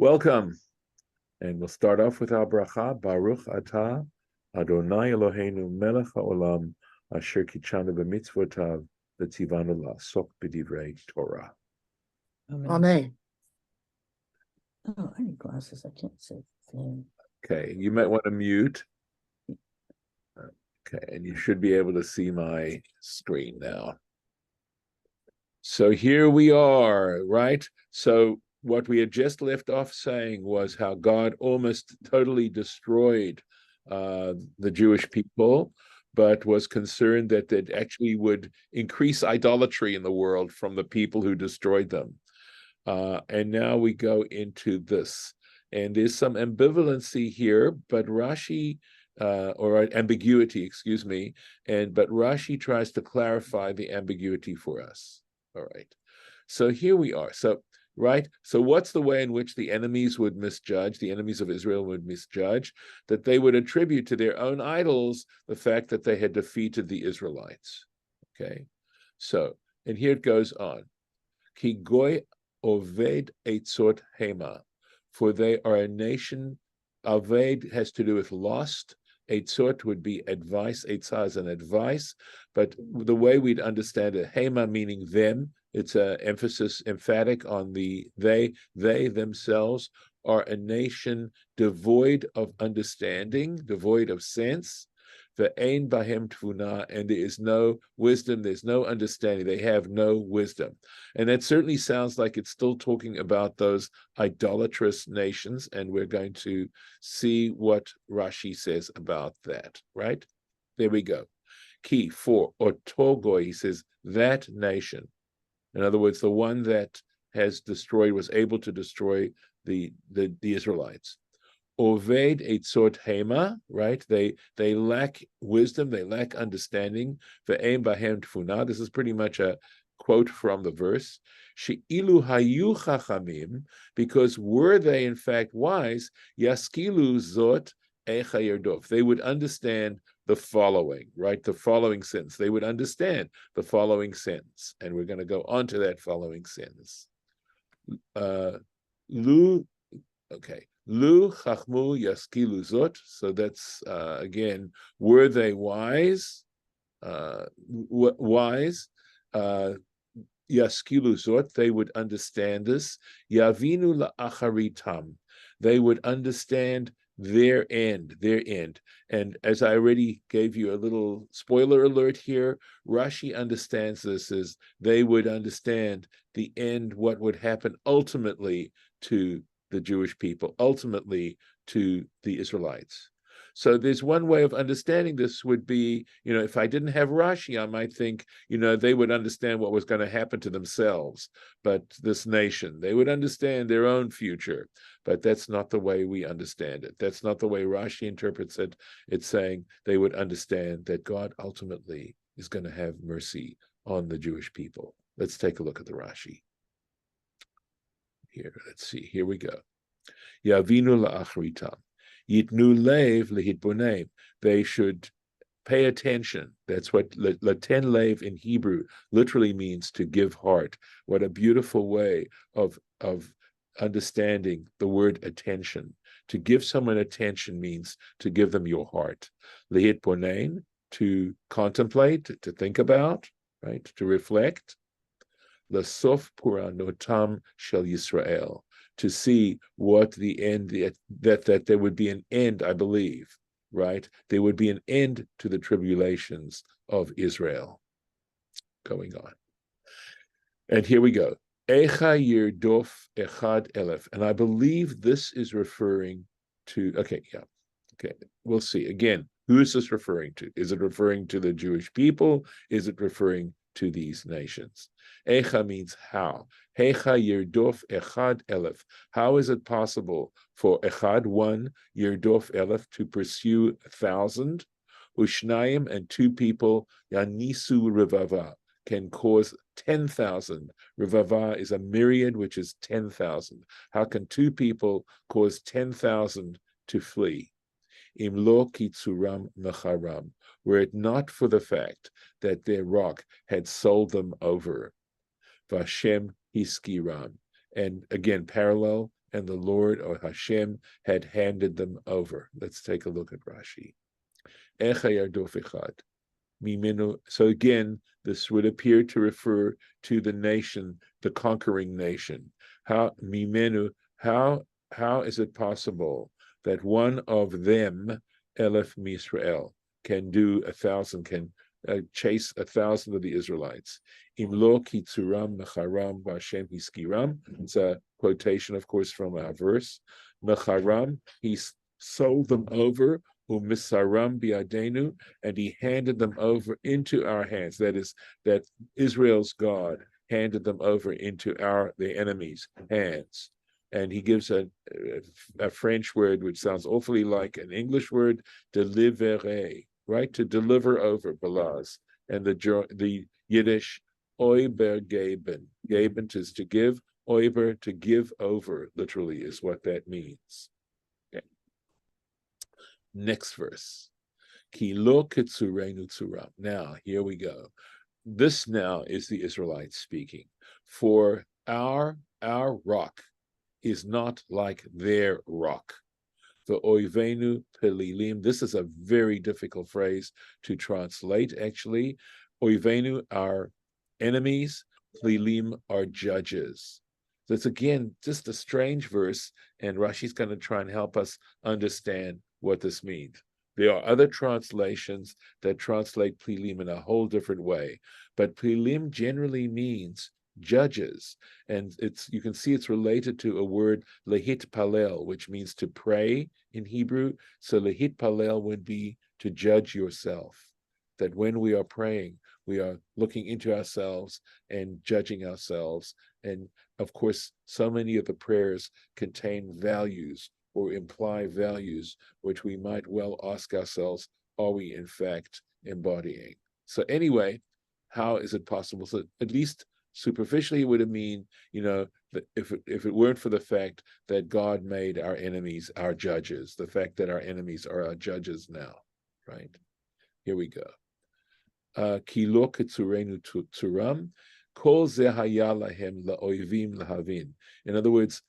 Welcome, and we'll start off with our bracha. Baruch atah Adonai Eloheinu melech haolam asher kitshanu b'mitzvotav v'tzivanu la'asok b'divrei Torah. Amen. Oh, I need glasses. I can't see. Okay, you might want to mute. Okay, and you should be able to see my screen now. So here we are, right? So what we had just left off saying was how God almost totally destroyed the Jewish people, but was concerned that it actually would increase idolatry in the world from the people who destroyed them. And now we go into this. And there's some ambivalency here, but Rashi, or ambiguity, excuse me, but Rashi tries to clarify the ambiguity for us. All right. So here we are. So what's the way in which the enemies would misjudge, the enemies of Israel would misjudge, that they would attribute to their own idols the fact that they had defeated the Israelites. Okay. So, and here it goes on. Ki goy oved eitzot hema, for they are a nation. Aved has to do with lost. Eitzot would be advice. Eitzah is an advice, but the way we'd understand it, hema meaning them, it's an emphasis, emphatic on the they themselves are a nation devoid of understanding, devoid of sense. Ve'ein bahem tfuna, and there is no wisdom, there's no understanding, they have no wisdom. And that certainly sounds like it's still talking about those idolatrous nations, and we're going to see what Rashi says about that, right? There we go. Key for Otogoi, he says, that nation. In other words, the one that has destroyed, was able to destroy the Israelites. Oved eitzot hema, right? They lack wisdom, they lack understanding. Ve'ein bahem tfuna. This is pretty much a quote from the verse. She'ilu hayu chachamim, because were they in fact wise, yaskilu zot echa yerdov. They would understand the following, right? The following sentence. They would understand the following sentence, and we're going to go on to that following sentence. Lu chachmu yaskilu zot. So that's again, were they wise? Wise. Yaskilu zot. They would understand this. Yavinu la'acharitam. They would understand their end. And as I already gave you a little spoiler alert here, Rashi understands this as they would understand the end, what would happen ultimately to the Jewish people, ultimately to the Israelites. So there's one way of understanding this would be, if I didn't have Rashi, I might think, they would understand what was going to happen to themselves, but this nation, they would understand their own future. But that's not the way we understand it. That's not the way Rashi interprets it. It's saying they would understand that God ultimately is going to have mercy on the Jewish people. Let's take a look at the Rashi. Here, let's see. Here we go. Yavinu la'achritam. Yitnu lev lehitbonem. They should pay attention. That's what laten lev in Hebrew literally means, to give heart. What a beautiful way of understanding the word attention. To give someone attention means to give them your heart. Lehitbonem, to contemplate, to think about, right? To reflect. Lasof puranotam shel Yisrael, to see what the end, that there would be an end, I believe, right? There would be an end to the tribulations of Israel going on. And here we go. Echa yirdof echad elef. And I believe this is referring to, okay, we'll see. Again, who is this referring to? Is it referring to the Jewish people? Is it referring to these nations? Echa means how. Hecha yirdof echad elef. How is it possible for echad, one, yirdof elef, to pursue 1,000? Ushnayim, and two people, yanisu revava, can cause 10,000. Revava is a myriad, which is 10,000. How can two people cause 10,000 to flee? Im lo kitzuram mecharam, were it not for the fact that their rock had sold them over. Vashem hiskiram. And again, parallel, and the Lord or Hashem had handed them over. Let's take a look at Rashi. So again, this would appear to refer to the nation, the conquering nation. How is it possible that one of them, Elef Misrael, can do 1,000, can chase 1,000 of the Israelites? Imlo kitzuram mecharam b'Hashem hiskiram. It's a quotation, of course, from our verse. Mecharam, he sold them over. Umisaram biadenu, and he handed them over into our hands. That is, that Israel's God handed them over into the enemy's hands. And he gives a French word which sounds awfully like an English word, deliverer, right? To deliver over, balaz. And the Yiddish, oiber geben. Geben is to give, oiber to give over, literally, is what that means. Okay. Next verse. Ki lo kitzurenu tzuram. Now, here we go. This now is the Israelites speaking. For our rock is not like their rock. The oivenu pelilim. This is a very difficult phrase to translate, actually. Oivenu, our enemies. Pelilim, our judges. That's again just a strange verse, and Rashi's going to try and help us understand what this means. There are other translations that translate Plilim in a whole different way, but Plilim generally means judges, and you can see it's related to a word lehit palel, which means to pray in Hebrew. So lehit palel would be to judge yourself. That when we are praying, we are looking into ourselves and judging ourselves. And of course, so many of the prayers contain values or imply values, which we might well ask ourselves, are we in fact embodying? So anyway, how is it possible? So at least superficially, it would have mean, that if it weren't for the fact that God made our enemies our judges, the fact that our enemies are our judges now, right? Here we go. Ki lo ketzurenu tzuram, kol ze haya lahem la'oivim lahavin. In other words,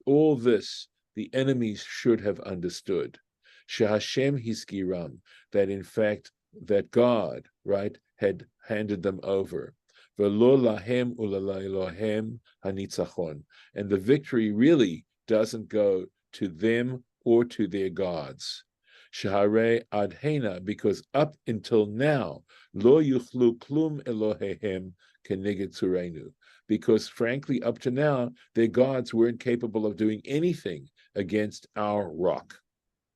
all this, the enemies should have understood. Shehashem hiskiram, that in fact, that God, right, had handed them over. V'lo lahem u'la'ilohem hanitzachon. And the victory really doesn't go to them or to their gods. Shehare adhena, because up until now, lo yuchlu klum Elohehem keneged tzurenu. Because frankly, up to now, their gods weren't capable of doing anything against our rock,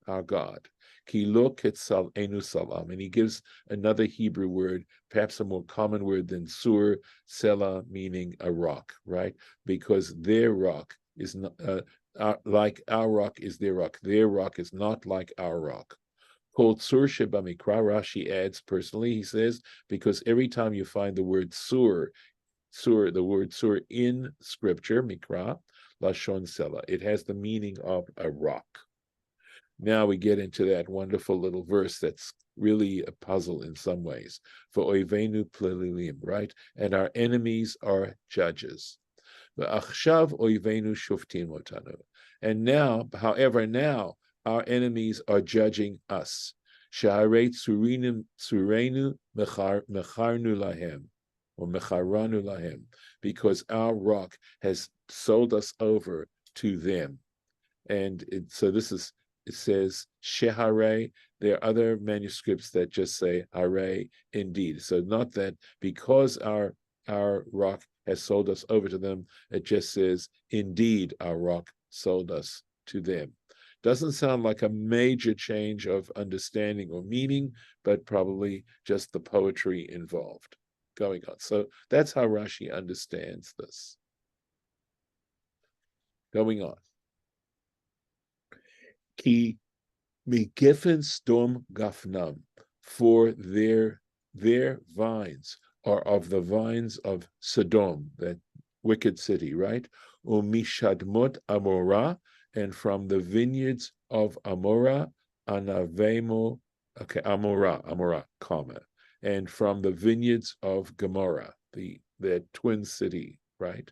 our God. Ki lo ketzal enu salam. And he gives another Hebrew word, perhaps a more common word than sur, sela, meaning a rock, right? Because their rock is not like our rock is their rock. Their rock is not like our rock. Called sur sheba mikra, Rashi adds personally, he says, because every time you find the word the word sur in scripture, mikra, lashon sela, it has the meaning of a rock. Now we get into that wonderful little verse that's really a puzzle in some ways. For oivenu plelilim, right? And our enemies are judges. V'achshav oivenu shuftim otanu. And now, however, now our enemies are judging us. Sha'arei tsurenu mecharnu lahem, or mecharanu lahem, because our rock has sold us over to them. And so this is, it says shehare. There are other manuscripts that just say hare, indeed. So not that because our rock has sold us over to them, it just says indeed our rock sold us to them. Doesn't sound like a major change of understanding or meaning, but probably just the poetry involved going on. So that's how Rashi understands this. Going on. Ki migifen stom gafnam, for their vines are of the vines of Sodom, that wicked city, right? Umishadmot Amorah, and from the vineyards of Amorah, Anavemo, okay, Amorah, comma, and from the vineyards of Gomorrah, the twin city, right?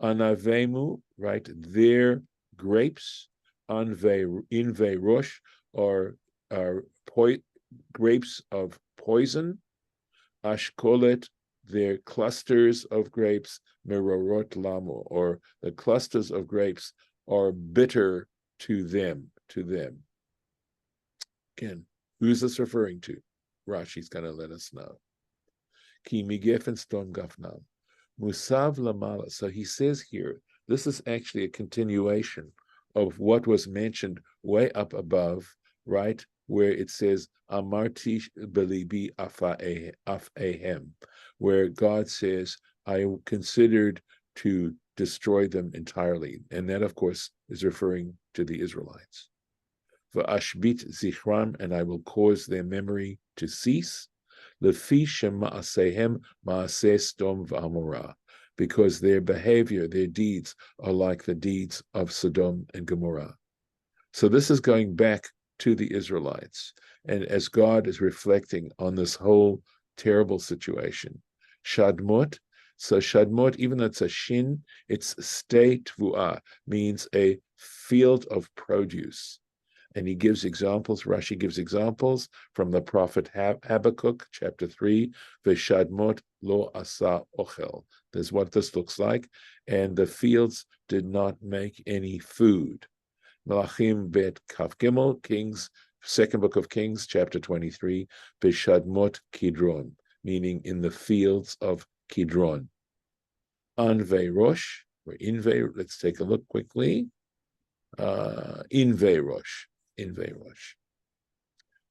Anavemu, right? Their grapes, inve rosh, are grapes of poison. Ashkolet, their clusters of grapes, merorot lamu, or the clusters of grapes are bitter to them. Again, who's this referring to? Rashi's going to let us know. Ki migefin stom gafnam. Musav lamala. So he says here, this is actually a continuation of what was mentioned way up above, right? Where it says, Amarti belibi afahem, where God says, I considered to destroy them entirely. And that, of course, is referring to the Israelites. V'ashbit zichram, and I will cause their memory to cease. Lefi shema'asehem ma'aseh stom v'amorah, because their behavior, their deeds, are like the deeds of Sodom and Gomorrah. So this is going back to the Israelites, and as God is reflecting on this whole terrible situation. Shadmot, so Shadmot, even though it's a shin, it's stei tvu'ah, means a field of produce. And he gives examples, Rashi gives examples from the prophet Habakkuk, chapter 3, Veshadmot lo asa ochel. There's what this looks like. And the fields did not make any food. Melachim bet Kaf Gimel, Kings, second book of Kings, chapter 23, Veshadmot Kidron, meaning in the fields of Kidron. Anve Rosh, or Inve, let's take a look quickly. Inve Rosh.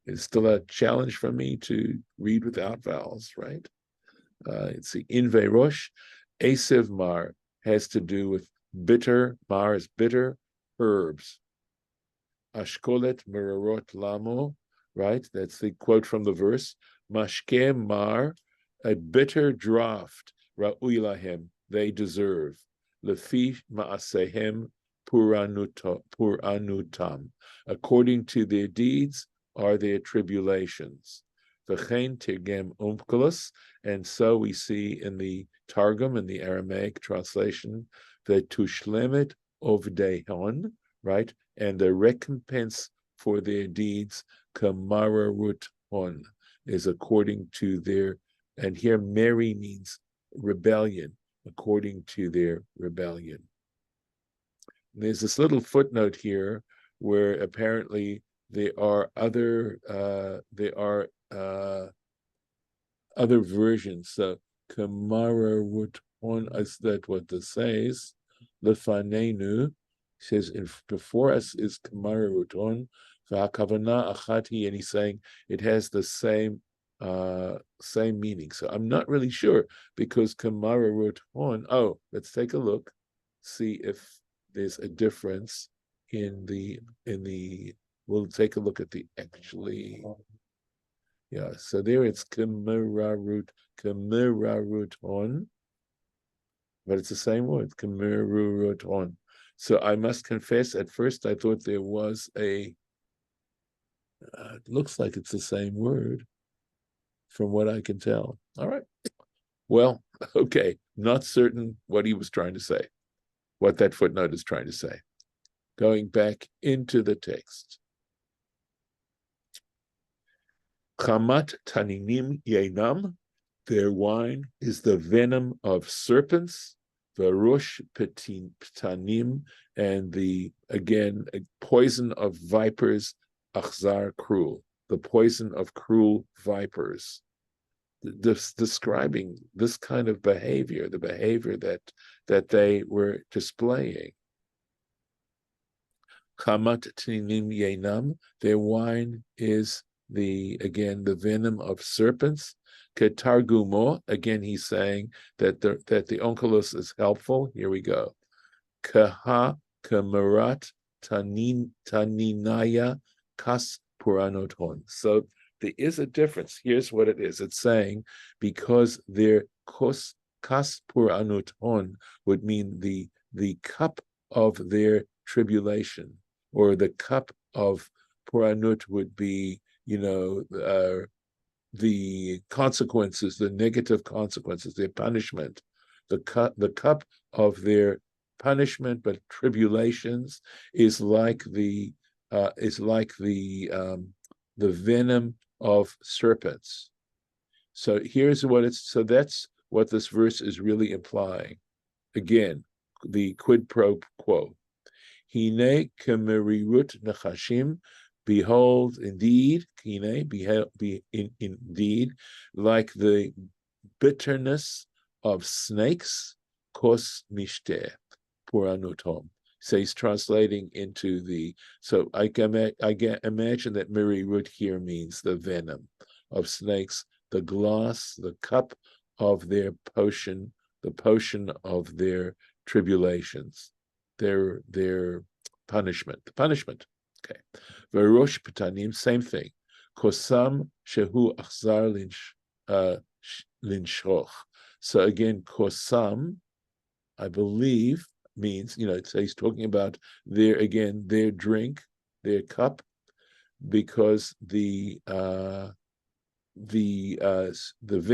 It's still a challenge for me to read without vowels, right? It's the Inve Rosh. Asev Mar has to do with bitter. Mar is bitter herbs. Ashkolet merorot lamo, right? That's the quote from the verse. Mashke Mar, a bitter draught. Ra'ui lahem, they deserve. Lefi ma'asehem puranutam, according to their deeds are their tribulations. V'chein tirgem umkulus, and so we see in the Targum, in the Aramaic translation, the tushlemet ovdehon, right, and the recompense for their deeds, kamararut hon, is according to their, and here Mary means rebellion, according to their rebellion. There's this little footnote here where apparently there are other versions. So Kamara Ruton, is that what this says? Lefanenu says before us is Kamara Ruton, V'hakavana achati, and he's saying it has the same meaning. So I'm not really sure because Kamara Ruton. Oh, let's take a look, see if there's a difference in the we'll take a look at the actually, yeah, so there it's kamirarut on, but it's the same word, kamirarut on. So I must confess, at first I thought there was it looks like it's the same word from what I can tell. All right, well, okay, not certain what he was trying to say, what that footnote is trying to say. Going back into the text. Chamat taninim yenam, their wine is the venom of serpents, varush ptanim, and the, again, poison of vipers, achzar, cruel, the poison of cruel vipers. Describing this kind of behavior, the behavior that they were displaying. Chamat taninim yenam, their wine is the venom of serpents. Ketargumo, again he's saying that the onkelos is helpful. Here we go. Kaha kamarat taninaya kas puranoton. So there is a difference. Here's what it is. It's saying because their kas puranoton would mean the cup of their tribulation, or the cup of puranut would be, the consequences, the negative consequences, their punishment the cup of their punishment, but tribulations, is like the venom of serpents. So here's what so that's what this verse is really implying. Again, the quid pro quo. Hine kemerirut nachashim, behold, indeed, indeed, like the bitterness of snakes, kos mishte, puranutom. So he's translating into so I imagine that merirut here means the venom of snakes, the glass, the cup of their potion, the potion of their tribulations, their punishment, the punishment. Okay. Verosh patanim, same thing. Kosam shehu achzar linshroch. So again, kosam, I believe, means, so he's talking about their drink, their cup, because the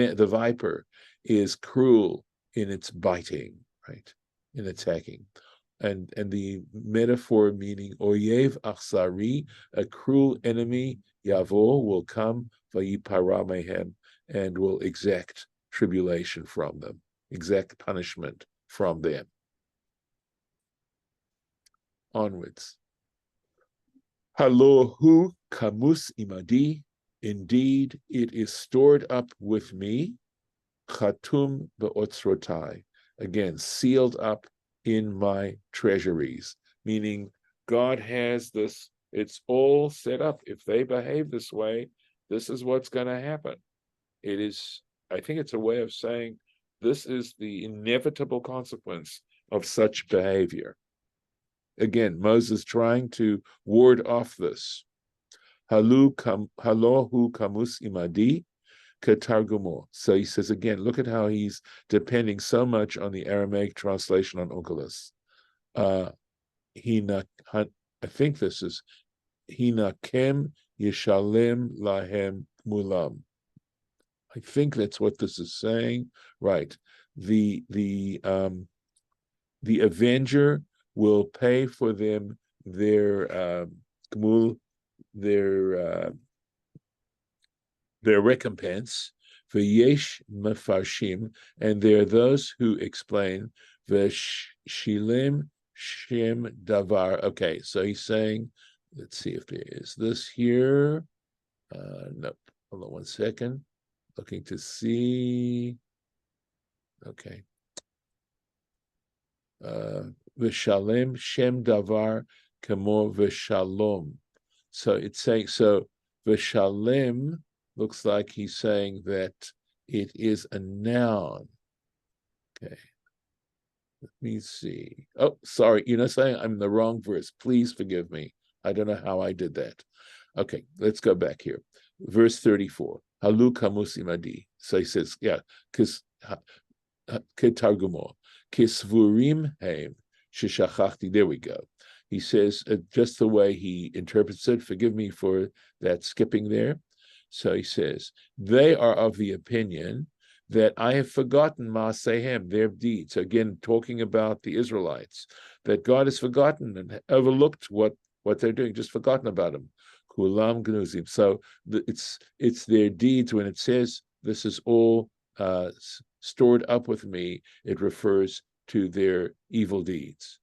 viper is cruel in its biting, right, in attacking, and the metaphor meaning oyev achsari, a cruel enemy, yavo, will come, vayipara mehem, and will exact tribulation from them, exact punishment from them. Onwards. Halohu kamus imadi, indeed it is stored up with me, chatum beotzrotai, again, sealed up in my treasuries, meaning God has this, it's all set up. If they behave this way, this is what's going to happen. It is, I think it's a way of saying this is the inevitable consequence of such behavior. Again, Moses trying to ward off this. Halohu kamus imadi ketargumo. So he says again, look at how he's depending so much on the Aramaic translation on Onkelos. I think this is hinakem yishalem lahem mulam. I think that's what this is saying. Right. The avenger will pay for them their gmul, their recompense. V'yesh mefarshim, and there are those who explain v'shilem shem davar. Okay, so he's saying, let's see if there is this here. Nope. Hold on one second. Looking to see. Okay. V'shalem shem davar kamo v'shalom. So it's saying, so v'shalem looks like he's saying that it is a noun. Okay. Let me see. Oh, sorry. Saying I'm in the wrong verse. Please forgive me. I don't know how I did that. Okay, let's go back here. Verse 34. Halu kamus imadi. So he says, yeah, because ketargumo. Kisvurim heim sheshachachti. There we go. He says, just the way he interprets it, forgive me for that skipping there. So he says, they are of the opinion that I have forgotten Maasehem, their deeds. Again, talking about the Israelites, that God has forgotten and overlooked what they're doing, just forgotten about them. Kulam gnuzim. So it's their deeds. When it says this is all stored up with me, it refers to their evil deeds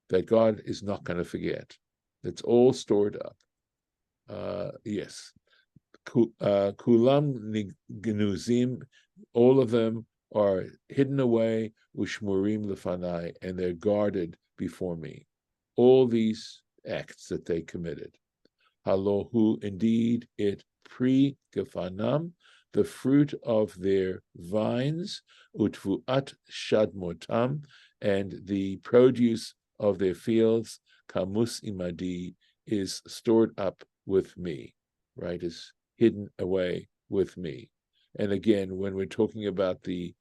that God is not going to forget. It's all stored up. Yes. Kulam gnuzim, all of them are hidden away, ushmurim lefanai, and they're guarded before me. All these acts that they committed. Halohu, indeed, it pri gefanam, the fruit of their vines, utvuat shadmotam, and the produce of their fields, kamus imadi, is stored up with me, right, is hidden away with me. And again, when we're talking about the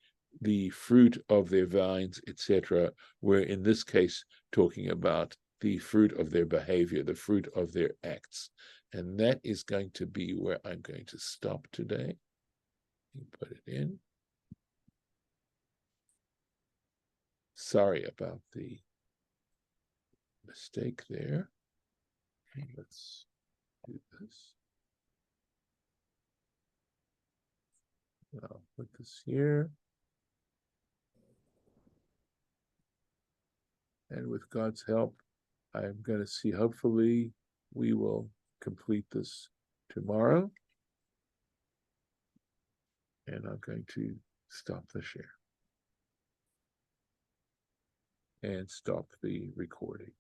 fruit of their vines, etc., we're in this case talking about the fruit of their behavior, the fruit of their acts. And that is going to be where I'm going to stop today. Put it in. Sorry about the mistake there. Let's do this. I'll put this here. And with God's help, I'm going to see, hopefully, we will complete this tomorrow. And I'm going to stop the share and stop the recording.